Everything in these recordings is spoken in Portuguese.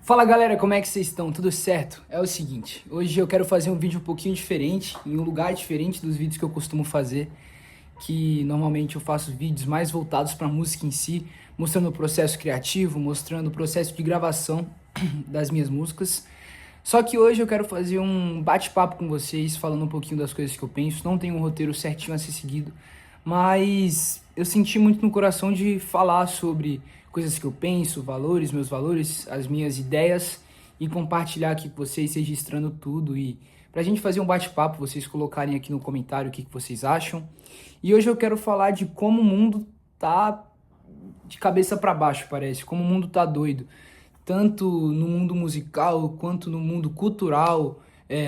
Fala galera, como é que vocês estão? Tudo certo? É o seguinte, hoje eu quero fazer um vídeo um pouquinho diferente, em um lugar diferente dos vídeos que eu costumo fazer, que normalmente eu faço vídeos mais voltados para a música em si, mostrando o processo criativo, mostrando o processo de gravação das minhas músicas. Só que hoje eu quero fazer um bate-papo com vocês, falando um pouquinho das coisas que eu penso. Não tem um roteiro certinho a ser seguido, mas eu senti muito no coração de falar sobre coisas que eu penso, valores, meus valores, as minhas ideias e compartilhar aqui com vocês, registrando tudo e pra gente fazer um bate-papo, vocês colocarem aqui no comentário o que vocês acham. E hoje eu quero falar de como o mundo tá de cabeça para baixo, parece, como o mundo tá doido, tanto no mundo musical quanto no mundo cultural,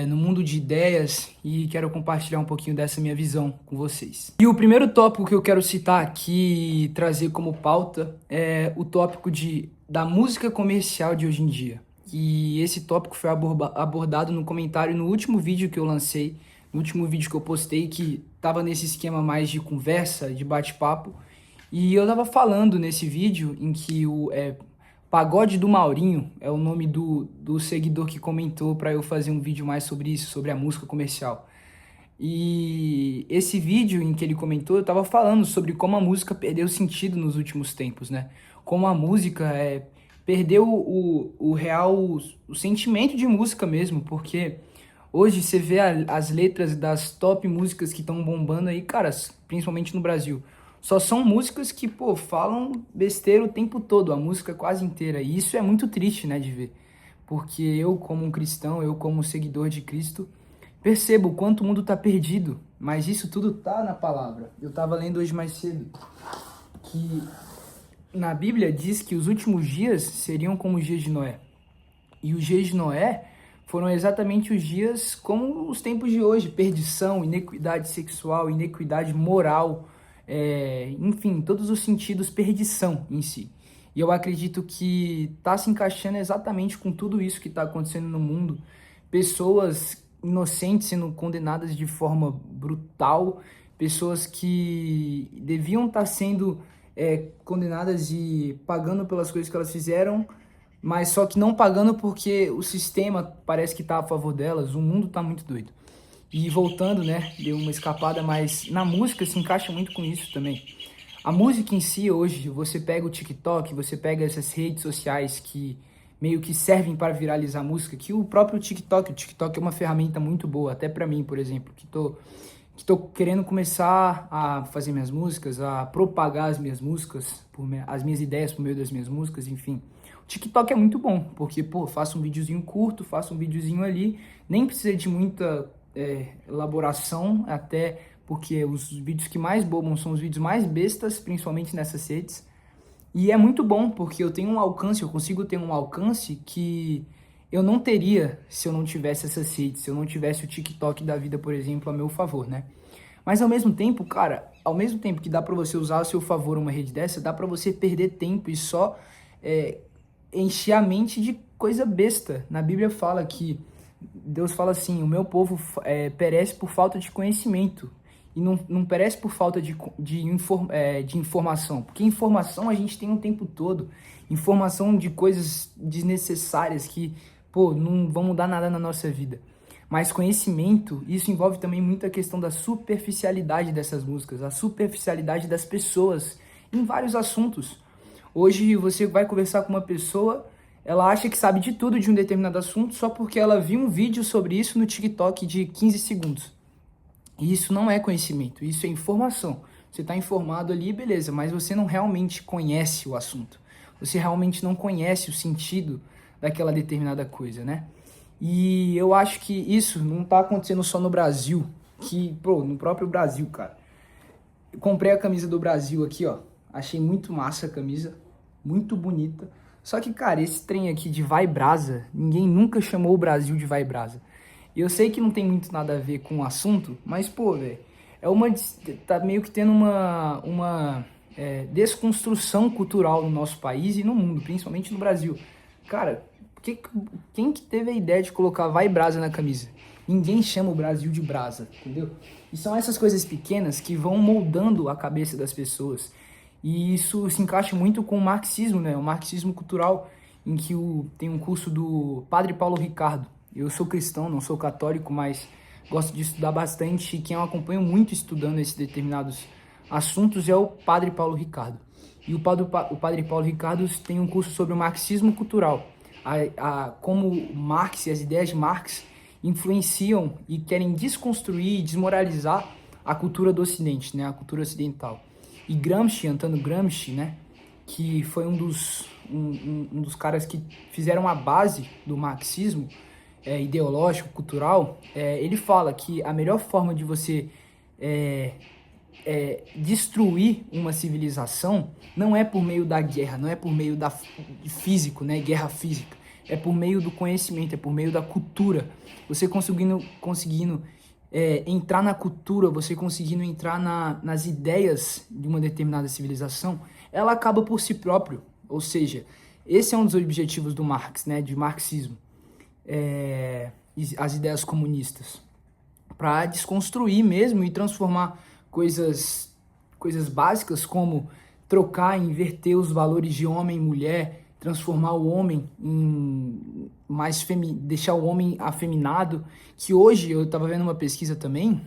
no mundo de ideias, e quero compartilhar um pouquinho dessa minha visão com vocês. E o primeiro tópico que eu quero citar aqui e trazer como pauta é o tópico da música comercial de hoje em dia. E esse tópico foi abordado no comentário no último vídeo que eu lancei, no último vídeo que eu postei, que tava nesse esquema mais de conversa, de bate-papo. E eu tava falando nesse vídeo em que o Pagode do Maurinho é o nome do seguidor que comentou para eu fazer um vídeo mais sobre isso, sobre a música comercial. E esse vídeo em que ele comentou, eu tava falando sobre como a música perdeu sentido nos últimos tempos, né? Como a música perdeu o real, o sentimento de música mesmo, porque hoje você vê as letras das top músicas que estão bombando aí, cara, principalmente no Brasil. Só são músicas que, pô, falam besteira o tempo todo, a música quase inteira. E isso é muito triste, né, de ver. Porque eu, como um cristão, eu como um seguidor de Cristo, percebo o quanto o mundo tá perdido. Mas isso tudo tá na palavra. Eu tava lendo hoje mais cedo que na Bíblia diz que os últimos dias seriam como os dias de Noé. E os dias de Noé foram exatamente os dias como os tempos de hoje. Perdição, iniquidade sexual, iniquidade moral, enfim, todos os sentidos, perdição em si. E eu acredito que está se encaixando exatamente com tudo isso que está acontecendo no mundo. Pessoas inocentes sendo condenadas de forma brutal, pessoas que deviam estar sendo condenadas e pagando pelas coisas que elas fizeram, mas só que não pagando porque o sistema parece que está a favor delas. O mundo está muito doido. E voltando, né, deu uma escapada, mas na música se encaixa muito com isso também. A música em si hoje, você pega o TikTok, você pega essas redes sociais que meio que servem para viralizar a música, que o próprio TikTok é uma ferramenta muito boa, até para mim, por exemplo, que tô querendo começar a fazer minhas músicas, a propagar as minhas músicas, as minhas ideias por meio das minhas músicas, enfim. O TikTok é muito bom, porque, pô, faço um videozinho curto, faço um videozinho ali, nem precisa de muita elaboração, até porque os vídeos que mais bobam são os vídeos mais bestas, principalmente nessas redes. E é muito bom, porque eu tenho um alcance, eu consigo ter um alcance que eu não teria se eu não tivesse essas redes, se eu não tivesse o TikTok da vida, por exemplo, a meu favor, né? Mas ao mesmo tempo, cara, ao mesmo tempo que dá pra você usar a seu favor uma rede dessa, dá pra você perder tempo e só encher a mente de coisa besta. Na Bíblia fala que Deus fala assim, o meu povo perece por falta de conhecimento. E não perece por falta de informação. Porque informação a gente tem o tempo todo. Informação de coisas desnecessárias que, pô, não vão mudar nada na nossa vida. Mas conhecimento, isso envolve também muita questão da superficialidade dessas músicas. A superficialidade das pessoas em vários assuntos. Hoje você vai conversar com uma pessoa, ela acha que sabe de tudo de um determinado assunto só porque ela viu um vídeo sobre isso no TikTok de 15 segundos. E isso não é conhecimento, isso é informação. Você está informado ali, beleza, mas você não realmente conhece o assunto. Você realmente não conhece o sentido daquela determinada coisa, né? E eu acho que isso não está acontecendo só no Brasil, no próprio Brasil, cara. Eu comprei a camisa do Brasil aqui, ó. Achei muito massa a camisa, muito bonita. Só que, cara, esse trem aqui de Vai Brasa, ninguém nunca chamou o Brasil de Vai Brasa. Eu sei que não tem muito nada a ver com o assunto, mas, pô, velho, tá meio que tendo uma desconstrução cultural no nosso país e no mundo, principalmente no Brasil. Cara, quem que teve a ideia de colocar Vai Brasa na camisa? Ninguém chama o Brasil de Brasa, entendeu? E são essas coisas pequenas que vão moldando a cabeça das pessoas. E isso se encaixa muito com o marxismo, né? O marxismo cultural, em que tem um curso do Padre Paulo Ricardo. Eu sou cristão, não sou católico, mas gosto de estudar bastante, e quem eu acompanho muito estudando esses determinados assuntos é o Padre Paulo Ricardo. E o Padre Paulo Ricardo tem um curso sobre o marxismo cultural, como Marx e as ideias de Marx influenciam e querem desconstruir e desmoralizar a cultura do Ocidente, né, a cultura ocidental. E Gramsci, Antônio Gramsci, né, que foi um dos caras que fizeram a base do marxismo ideológico, cultural, ele fala que a melhor forma de você destruir uma civilização não é por meio da guerra, não é por meio de físico, né, guerra física, é por meio do conhecimento, é por meio da cultura. Você conseguindo entrar na cultura, você conseguindo entrar nas ideias de uma determinada civilização, ela acaba por si próprio. Ou seja, esse é um dos objetivos do Marx, né, de marxismo, as ideias comunistas, para desconstruir mesmo e transformar coisas básicas como trocar, inverter os valores de homem e mulher, transformar o homem em deixar o homem afeminado, que hoje eu estava vendo uma pesquisa também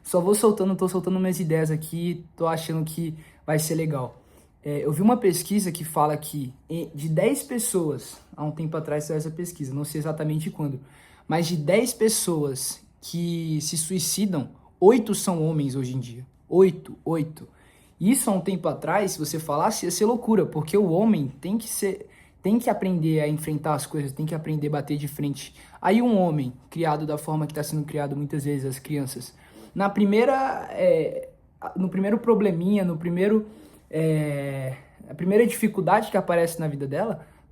tô soltando minhas ideias aqui, tô achando que vai ser legal. Eu vi uma pesquisa que fala que de 10 pessoas, há um tempo atrás saiu essa pesquisa, não sei exatamente quando, mas de 10 pessoas que se suicidam, 8 são homens hoje em dia. 8. Isso há um tempo atrás, se você falasse, ia ser loucura, porque o homem tem que aprender a enfrentar as coisas, tem que aprender a bater de frente. Aí um homem, criado da forma que está sendo criado muitas vezes as crianças, no primeiro probleminha, a primeira dificuldade que aparece na vida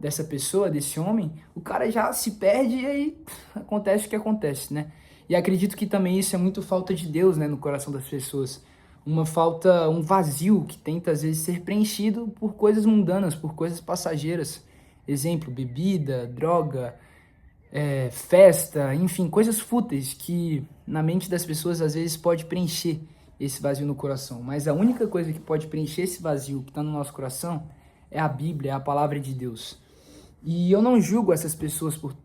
dessa pessoa, desse homem, o cara já se perde e aí acontece o que acontece, né? E acredito que também isso é muito falta de Deus, né, no coração das pessoas. Um vazio que tenta às vezes ser preenchido por coisas mundanas, por coisas passageiras. Exemplo, bebida, droga, festa, enfim, coisas fúteis que na mente das pessoas às vezes pode preencher esse vazio no coração. Mas a única coisa que pode preencher esse vazio que está no nosso coração é a Bíblia, é a palavra de Deus. E eu não julgo essas pessoas por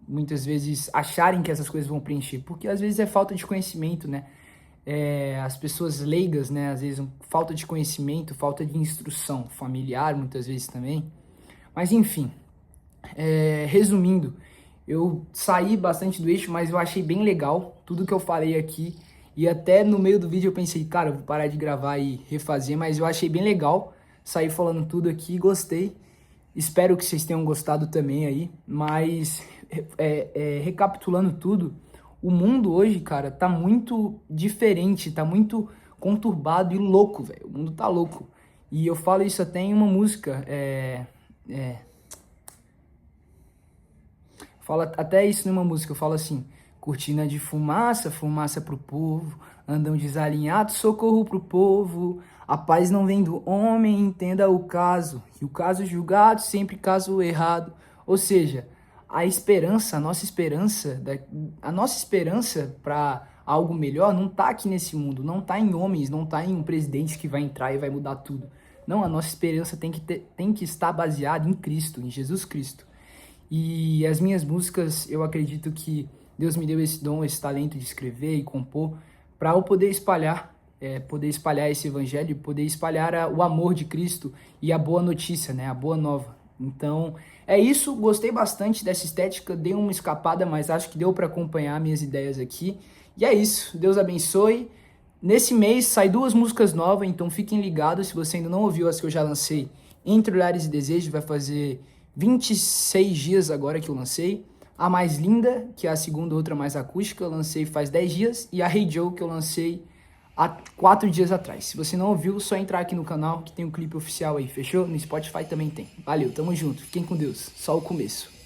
muitas vezes acharem que essas coisas vão preencher, porque às vezes é falta de conhecimento, né? As pessoas leigas, né? Às vezes falta de conhecimento, falta de instrução familiar, muitas vezes também. Mas enfim, resumindo, eu saí bastante do eixo, mas eu achei bem legal tudo que eu falei aqui. E até no meio do vídeo eu pensei, cara, eu vou parar de gravar e refazer, mas eu achei bem legal sair falando tudo aqui, gostei. Espero que vocês tenham gostado também aí, mas recapitulando tudo, o mundo hoje, cara, tá muito diferente, tá muito conturbado e louco, velho. O mundo tá louco. E eu falo isso até em uma música, falo até isso numa música, eu falo assim: cortina de fumaça, fumaça pro povo, andam desalinhados, socorro pro povo. A paz não vem do homem, entenda o caso, e o caso julgado sempre caso errado. Ou seja, a nossa esperança para algo melhor não tá aqui nesse mundo, não tá em homens, não tá em um presidente que vai entrar e vai mudar tudo. Não, a nossa esperança tem que estar baseada em Cristo, em Jesus Cristo. E as minhas músicas, eu acredito que Deus me deu esse dom, esse talento de escrever e compor, para eu poder espalhar esse evangelho, poder espalhar o amor de Cristo e a boa notícia, né? A boa nova. Então, é isso. Gostei bastante dessa estética, dei uma escapada, mas acho que deu para acompanhar minhas ideias aqui. E é isso. Deus abençoe. Nesse mês sai 2 músicas novas, então fiquem ligados. Se você ainda não ouviu as que eu já lancei, Entre Olhares e Desejos, vai fazer 26 dias agora que eu lancei. A Mais Linda, que é a segunda, outra mais acústica, eu lancei faz 10 dias. E a Hey Joe, que eu lancei há 4 dias atrás. Se você não ouviu, só entrar aqui no canal que tem um clipe oficial aí, fechou? No Spotify também tem. Valeu, tamo junto. Fiquem com Deus. Só o começo.